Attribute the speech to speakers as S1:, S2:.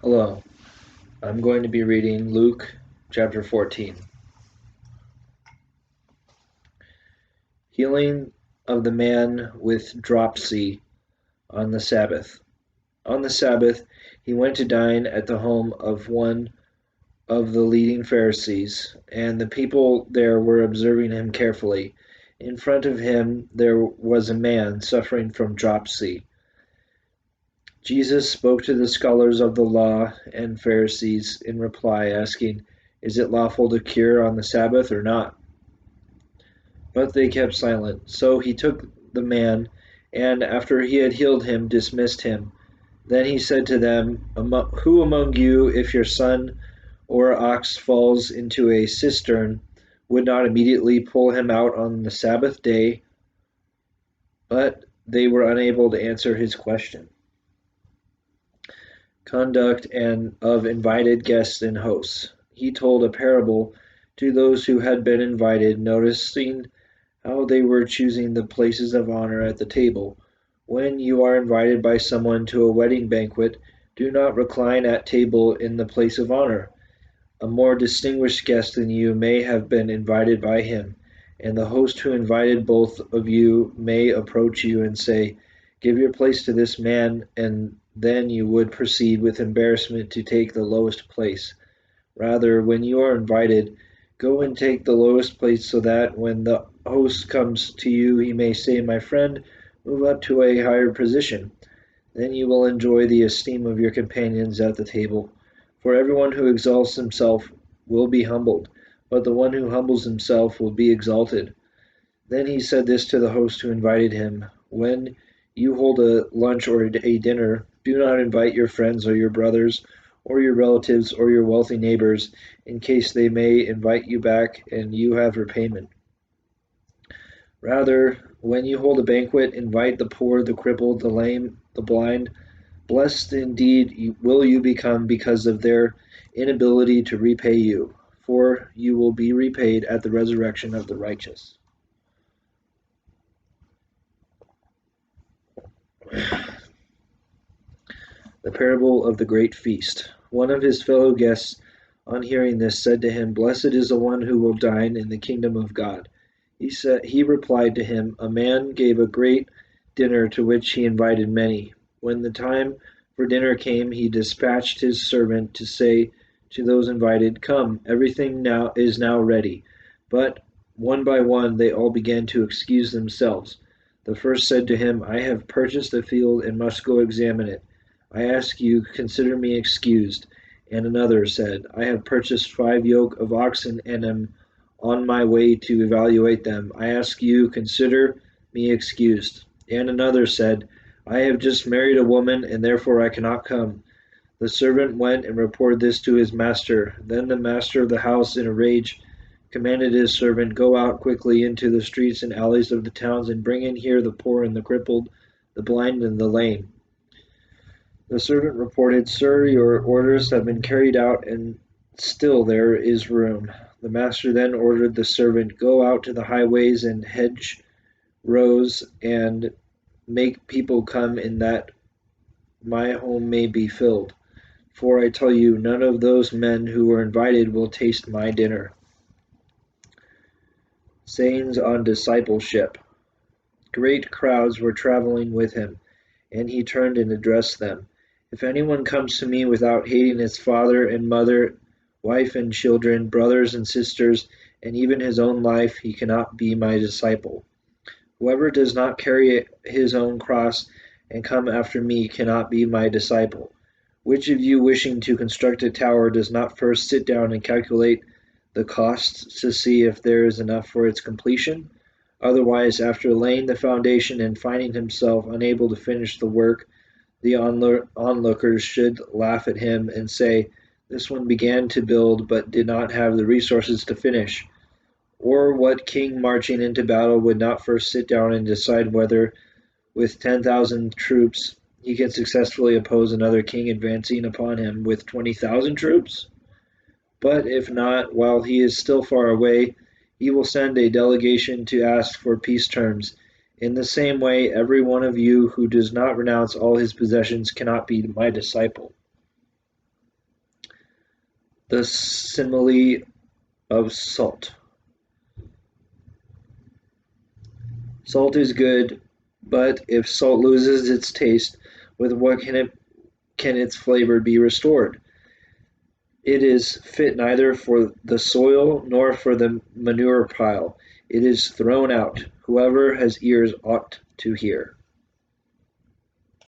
S1: Hello, I'm going to be reading Luke chapter 14. Healing of the man with dropsy on the Sabbath. On the Sabbath, he went to dine at the home of one of the leading Pharisees, and the people there were observing him carefully. In front of him there was a man suffering from dropsy. Jesus spoke to the scholars of the law and Pharisees in reply, asking, "Is it lawful to cure on the Sabbath or not?" But they kept silent. So he took the man, and after he had healed him, dismissed him. Then he said to them, "Who among you, if your son or ox falls into a cistern, would not immediately pull him out on the Sabbath day?" But they were unable to answer his question. Conduct and of invited guests and hosts. He told a parable to those who had been invited, noticing how they were choosing the places of honor at the table. When you are invited by someone to a wedding banquet, do not recline at table in the place of honor. A more distinguished guest than you may have been invited by him, and the host who invited both of you may approach you and say, "Give your place to this man," and then you would proceed with embarrassment to take the lowest place. Rather, when you are invited, go and take the lowest place so that when the host comes to you, he may say, "My friend, move up to a higher position." Then you will enjoy the esteem of your companions at the table. For everyone who exalts himself will be humbled, but the one who humbles himself will be exalted. Then he said this to the host who invited him: "When you hold a lunch or a dinner, do not invite your friends or your brothers or your relatives or your wealthy neighbors, in case they may invite you back and you have repayment. Rather, when you hold a banquet, invite the poor, the crippled, the lame, the blind. Blessed indeed will you become because of their inability to repay you, for you will be repaid at the resurrection of the righteous." The parable of the great feast. One of his fellow guests, on hearing this, said to him, "Blessed is the one who will dine in the kingdom of God." He replied to him, "A man gave a great dinner to which he invited many. When the time for dinner came, he dispatched his servant to say to those invited, 'Come, everything is now ready.' But one by one they all began to excuse themselves. The first said to him, 'I have purchased a field and must go examine it. I ask you, consider me excused.' And another said, 'I have purchased 5 yoke of oxen and am on my way to evaluate them. I ask you, consider me excused.' And another said, 'I have just married a woman, and therefore I cannot come.' The servant went and reported this to his master. Then the master of the house, in a rage, commanded his servant, 'Go out quickly into the streets and alleys of the towns, and bring in here the poor and the crippled, the blind and the lame.' The servant reported, 'Sir, your orders have been carried out, and still there is room.' The master then ordered the servant, 'Go out to the highways and hedgerows, and make people come in that my home may be filled. For I tell you, none of those men who were invited will taste my dinner.'" Sayings on discipleship. Great crowds were traveling with him, and he turned and addressed them. "If anyone comes to me without hating his father and mother, wife and children, brothers and sisters, and even his own life, he cannot be my disciple. Whoever does not carry his own cross and come after me cannot be my disciple. Which of you, wishing to construct a tower, does not first sit down and calculate the costs to see if there is enough for its completion? Otherwise, after laying the foundation and finding himself unable to finish the work, the onlookers should laugh at him and say, 'This one began to build but did not have the resources to finish.' Or what king marching into battle would not first sit down and decide whether, with 10,000 troops, he can successfully oppose another king advancing upon him with 20,000 troops? But if not, while he is still far away, he will send a delegation to ask for peace terms. In the same way, every one of you who does not renounce all his possessions cannot be my disciple." The simile of salt. Salt is good, but if salt loses its taste, with what can its flavor be restored? It is fit neither for the soil nor for the manure pile. It is thrown out. Whoever has ears ought to hear.